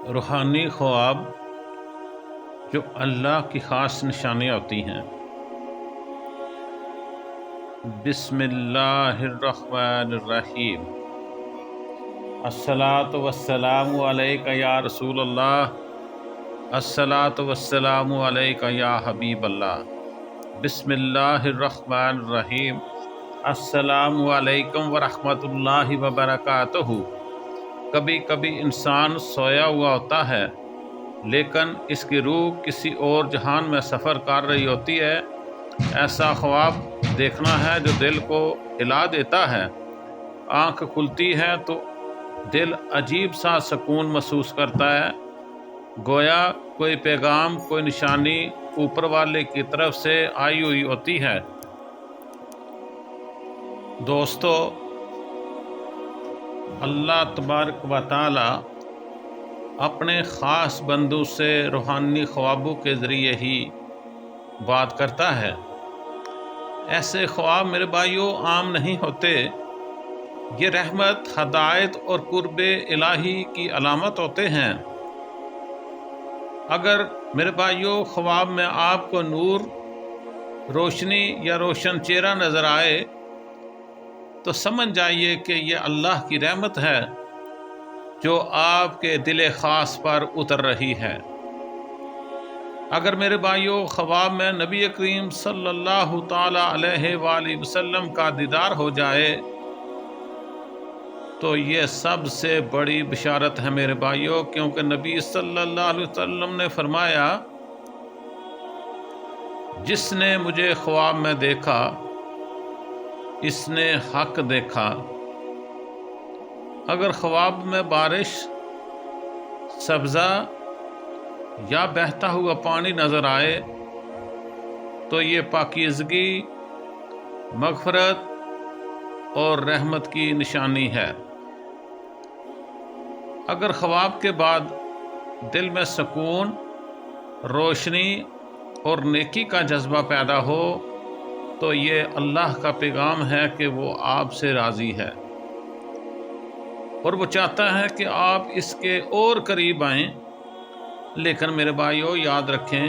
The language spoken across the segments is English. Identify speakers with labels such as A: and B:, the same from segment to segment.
A: روحانی خواب جو اللہ کی خاص نشانیاں ہوتی ہیں۔ بسم اللہ الرحمن الرحیم۔ الصلاۃ والسلام علیک یا رسول اللہ، الصلاۃ والسلام علیک یا حبیب اللہ۔ بسم اللہ الرحمن الرحیم۔ السلام علیکم ورحمۃ اللہ وبرکاتہ۔ کبھی کبھی انسان سویا ہوا ہوتا ہے لیکن اس کی روح کسی اور جہان میں سفر کر رہی ہوتی ہے۔ ایسا خواب دیکھنا ہے جو دل کو ہلا دیتا ہے۔ آنکھ کھلتی ہے تو دل عجیب سا سکون محسوس کرتا ہے، گویا کوئی پیغام، کوئی نشانی اوپر والے کی طرف سے آئی ہوئی ہوتی ہے۔ دوستو، اللہ تبارک و تعالی اپنے خاص بندوں سے روحانی خوابوں کے ذریعے ہی بات کرتا ہے۔ ایسے خواب میرے بھائیوں عام نہیں ہوتے، یہ رحمت، ہدایت اور قرب الہی کی علامت ہوتے ہیں۔ اگر میرے بھائیوں خواب میں آپ کو نور، روشنی یا روشن چہرہ نظر آئے تو سمجھ جائیے کہ یہ اللہ کی رحمت ہے جو آپ کے دل خاص پر اتر رہی ہے۔ اگر میرے بھائیوں خواب میں نبی کریم صلی اللہ تعالی علیہ وآلہ وسلم کا دیدار ہو جائے تو یہ سب سے بڑی بشارت ہے میرے بھائیوں، کیونکہ نبی صلی اللہ علیہ وسلم نے فرمایا، جس نے مجھے خواب میں دیکھا اس نے حق دیکھا۔ اگر خواب میں بارش، سبزہ یا بہتا ہوا پانی نظر آئے تو یہ پاکیزگی، مغفرت اور رحمت کی نشانی ہے۔ اگر خواب کے بعد دل میں سکون، روشنی اور نیکی کا جذبہ پیدا ہو تو یہ اللہ کا پیغام ہے کہ وہ آپ سے راضی ہے اور وہ چاہتا ہے کہ آپ اس کے اور قریب آئیں۔ لیکن میرے بھائیوں یاد رکھیں،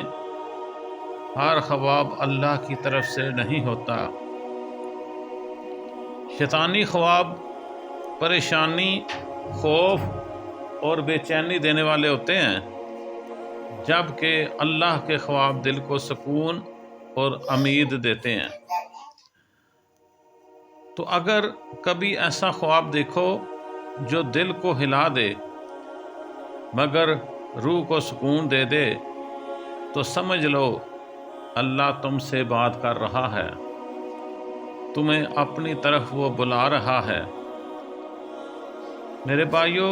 A: ہر خواب اللہ کی طرف سے نہیں ہوتا۔ شیطانی خواب پریشانی، خوف اور بے چینی دینے والے ہوتے ہیں، جبکہ اللہ کے خواب دل کو سکون اور امید دیتے ہیں۔ تو اگر کبھی ایسا خواب دیکھو جو دل کو ہلا دے مگر روح کو سکون دے دے تو سمجھ لو اللہ تم سے بات کر رہا ہے، تمہیں اپنی طرف وہ بلا رہا ہے۔ میرے بھائیوں،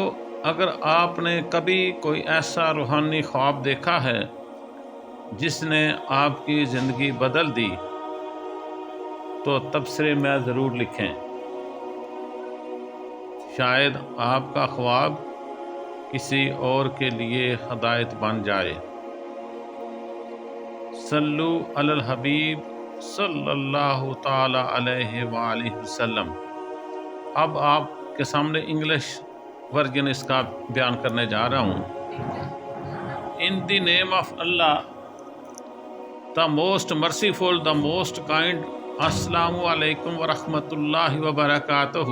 A: اگر آپ نے کبھی کوئی ایسا روحانی خواب دیکھا ہے جس نے آپ کی زندگی بدل دی تو تبصرے میں ضرور لکھیں۔ شاید آپ کا خواب کسی اور کے لیے ہدایت بن جائے۔ صلو علی الحبیب صلی اللہ تعالی علیہ وآلہ وسلم۔ اب آپ کے سامنے انگلش ورژن اس کا بیان کرنے جا رہا ہوں۔ In the name of Allah, the most merciful, the most kind. Assalamu alaikum wa rahmatullahi wa barakatuh.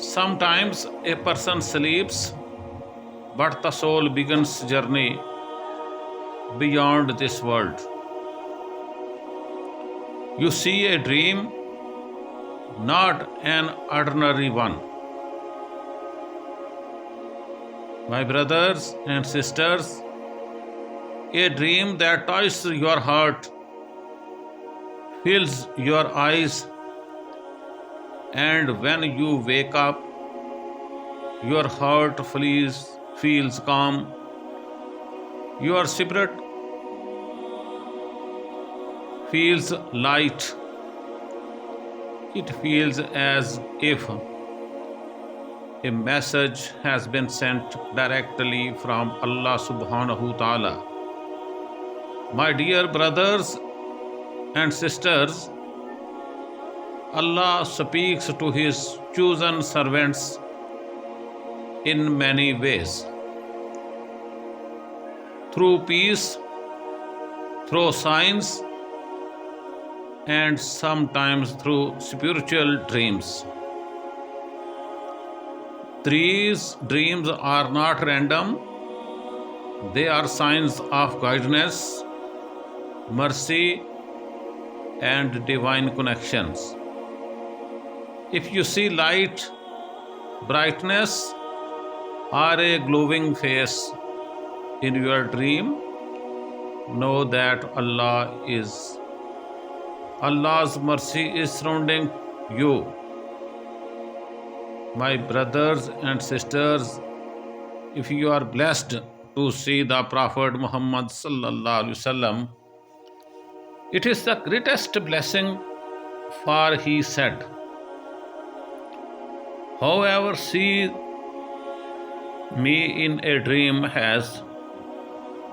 A: Sometimes a person sleeps, but the soul begins journey beyond this world. You see a dream, not an ordinary one. My brothers and sisters, a dream that touches your heart, fills your eyes, and when you wake up, your heart feels calm, your spirit feels light. It feels as if a message has been sent directly from Allah subhanahu wa ta'ala. My dear brothers and sisters, Allah speaks to His chosen servants in many ways: through peace, through science, and sometimes through spiritual dreams. These dreams are not random, they are signs of guidance, mercy, and divine connections. If you see light, brightness, or a glowing face in your dream, know that Allah's mercy is surrounding you. My brothers and sisters, if you are blessed to see the Prophet Muhammad sallallahu alaihi wasallam, it is the greatest blessing, for he said, "Whoever sees me in a dream has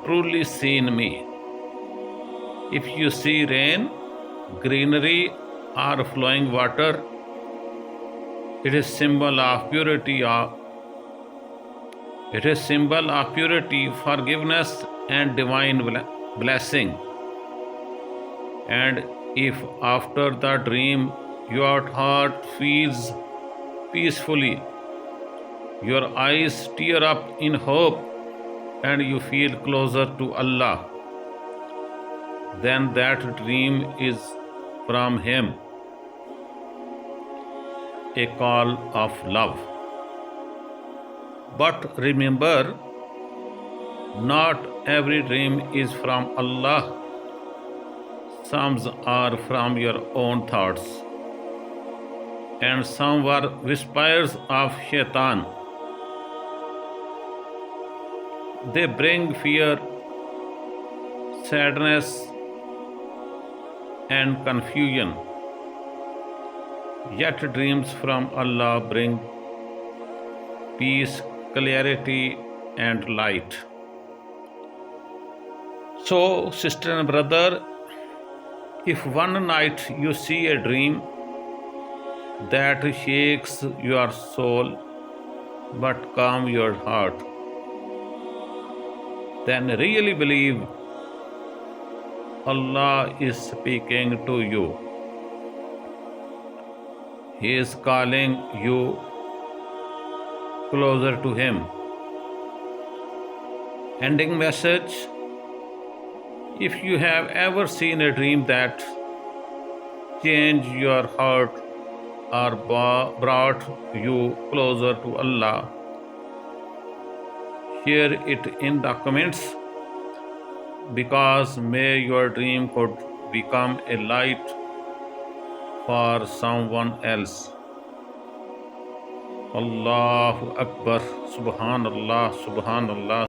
A: truly seen me." If you see rain, greenery, or flowing water, it is symbol of purity, forgiveness, and divine blessing. And if after the dream your heart feels peacefully, your eyes tear up in hope, and you feel closer to Allah, then that dream is from Him, a call of love. But remember, not every dream is from Allah. Some are from your own thoughts, and some were whispers of Shaitan. They bring fear, sadness, and confusion. Yet dreams from Allah bring peace, clarity, and light. So, sister and brother, if one night you see a dream that shakes your soul but calm your heart, then really believe Allah is speaking to you. He is calling you closer to Him. Ending message: if you have ever seen a dream that changed your heart or brought you closer to Allah, share it in the comments, because may your dream could become a light for someone else. Allahu Akbar, Subhanallah, Subhanallah.